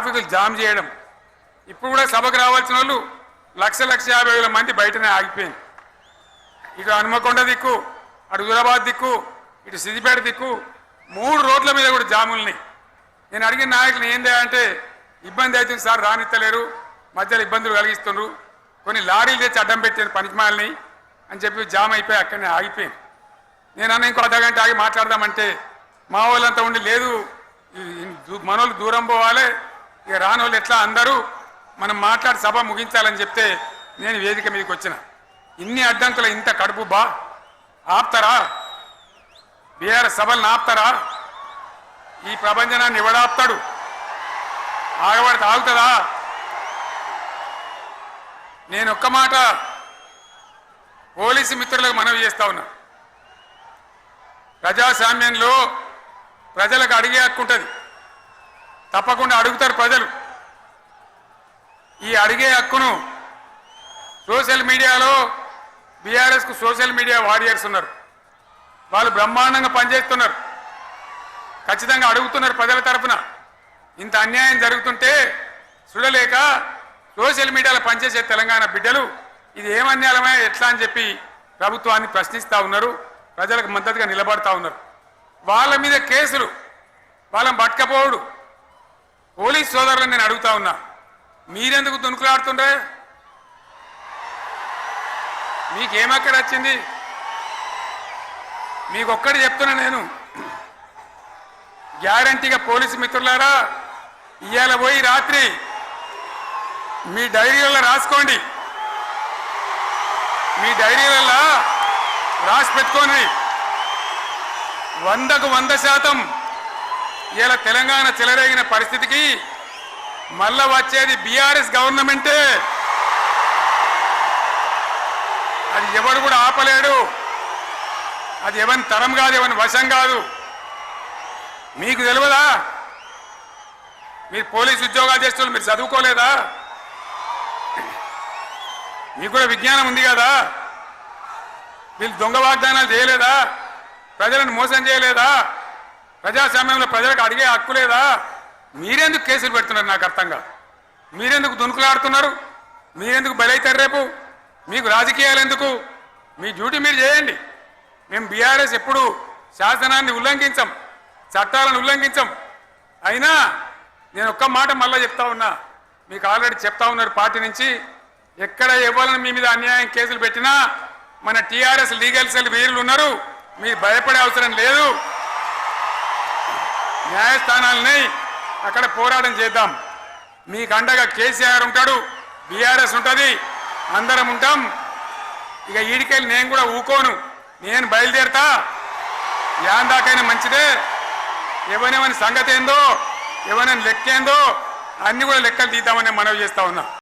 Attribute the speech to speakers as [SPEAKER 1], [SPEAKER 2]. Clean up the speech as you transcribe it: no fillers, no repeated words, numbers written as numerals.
[SPEAKER 1] Traffic jam చేయడం, ఇప్పుడు కూడా సభకు రావాల్సిన వాళ్ళు 1,50,000 మంది బయటనే ఆగిపోయింది. ఇటు హనుమకొండ దిక్కు, అటు హుజరాబాద్ దిక్కు, ఇటు సిద్దిపేట దిక్కు 3 రోడ్ల మీద కూడా జాముల్ని. నేను అడిగిన నాయకులు ఏంది అంటే ఇబ్బంది అవుతుంది సార్, రానిత్తలేరు, మధ్యలో ఇబ్బందులు కలిగిస్తున్నారు, కొన్ని లారీలు తెచ్చి అడ్డం పెట్టాను పనికిమాలని అని చెప్పి జామ్ అయిపోయి అక్కడనే ఆగిపోయింది. నేను అన్న ఇంకో అర్ధగంట ఆగి మాట్లాడదామంటే మా వాళ్ళంతా ఉండి లేదు మనోళ్ళు దూరం పోవాలి, ఇక రానోళ్ళు ఎట్లా అందరూ మనం మాట్లాడి సభ ముగించాలని చెప్తే నేను వేదిక మీదకి వచ్చిన. ఇన్ని అడ్డంకులు ఇంత కడుపు ఆపుతారా? బీఆర్ఎస్ సభలను ఆపుతారా? ఈ ప్రపంచనాన్ని ఎవడాపుతాడు? ఆగబడితే ఆగుతుందా? నేను ఒక్క మాట పోలీసు మిత్రులకు మనవి చేస్తా ఉన్నా. ప్రజాస్వామ్యంలో ప్రజలకు అడిగే హక్కు ఉంటుంది, తప్పకుండా అడుగుతారు ప్రజలు. ఈ అడిగే హక్కును సోషల్ మీడియాలో బీఆర్ఎస్కు సోషల్ మీడియా వారియర్స్ ఉన్నారు, వాళ్ళు బ్రహ్మాండంగా పనిచేస్తున్నారు, ఖచ్చితంగా అడుగుతున్నారు ప్రజల తరఫున. ఇంత అన్యాయం జరుగుతుంటే చూడలేక సోషల్ మీడియాలో పనిచేసే తెలంగాణ బిడ్డలు ఇది ఏమన్యాయమే ఎట్లా అని చెప్పి ప్రభుత్వాన్ని ప్రశ్నిస్తూ ఉన్నారు, ప్రజలకు మద్దతుగా నిలబడతా ఉన్నారు. వాళ్ళ మీద కేసులు, వాళ్ళని పట్టుకపోవడు. పోలీస్ సోదరులను నేను అడుగుతా ఉన్నా, మీరెందుకు దునుకులాడుతుండే? మీకేమక్కడ వచ్చింది? మీకు ఒక్కటి చెప్తున్నా నేను, గ్యారంటీగా పోలీసు మిత్రులారా, ఇవాళ పోయి రాత్రి మీ డైరీలలో రాసుకోండి, మీ డైరీలలో రాసి పెట్టుకోండి. 100కు 100% ఇలా తెలంగాణ చెలరేగిన పరిస్థితికి మళ్ళా వచ్చేది బీఆర్ఎస్ గవర్నమెంటే. అది ఎవరు కూడా ఆపలేడు, అది ఎవరి తరం కాదు, ఎవరి వశం కాదు. మీకు తెలియదా? మీరు పోలీసు ఉద్యోగాలు చేస్తున్నారు, మీరు చదువుకోలేదా? మీకు కూడా విజ్ఞానం ఉంది కదా? వీళ్ళు దొంగ వాగ్దానాలు చేయలేదా? ప్రజలను మోసం చేయలేదా? ప్రజాస్వామ్యంలో ప్రజలకు అడిగే హక్కు లేదా? మీరెందుకు కేసులు పెడుతున్నారు? నాకు అర్థం కాదు. మీరెందుకు దునుకులాడుతున్నారు? మీరెందుకు బలైతారు? రేపు మీకు రాజకీయాలు ఎందుకు? మీ డ్యూటీ మీరు చేయండి. మేము బీఆర్ఎస్ ఎప్పుడు శాసనాన్ని ఉల్లంఘించాం, చట్టాలను ఉల్లంఘించాం. అయినా నేను ఒక్క మాట మళ్ళీ చెప్తా ఉన్నా, మీకు ఆల్రెడీ చెప్తా ఉన్నారు పార్టీ నుంచి, ఎక్కడ ఎవరిని మీ మీద అన్యాయం కేసులు పెట్టినా మన టీఆర్ఎస్ లీగల్ సెల్ వీరులు ఉన్నారు, మీరు భయపడే అవసరం లేదు. న్యాయస్థానాలని అక్కడ పోరాటం చేద్దాం. మీకు అండగా కేసీఆర్ ఉంటాడు, బీఆర్ఎస్ ఉంటుంది, అందరం ఉంటాం. ఇక ఈడికెళ్ళి నేను కూడా ఊకోను, నేను బయలుదేరుతా. యాందాకైనా మంచిదే. ఎవరెవరి సంగతి ఏందో, ఎవరైనా లెక్కేందో అన్ని కూడా లెక్కలు తీద్దామని మనవి చేస్తా ఉన్నా.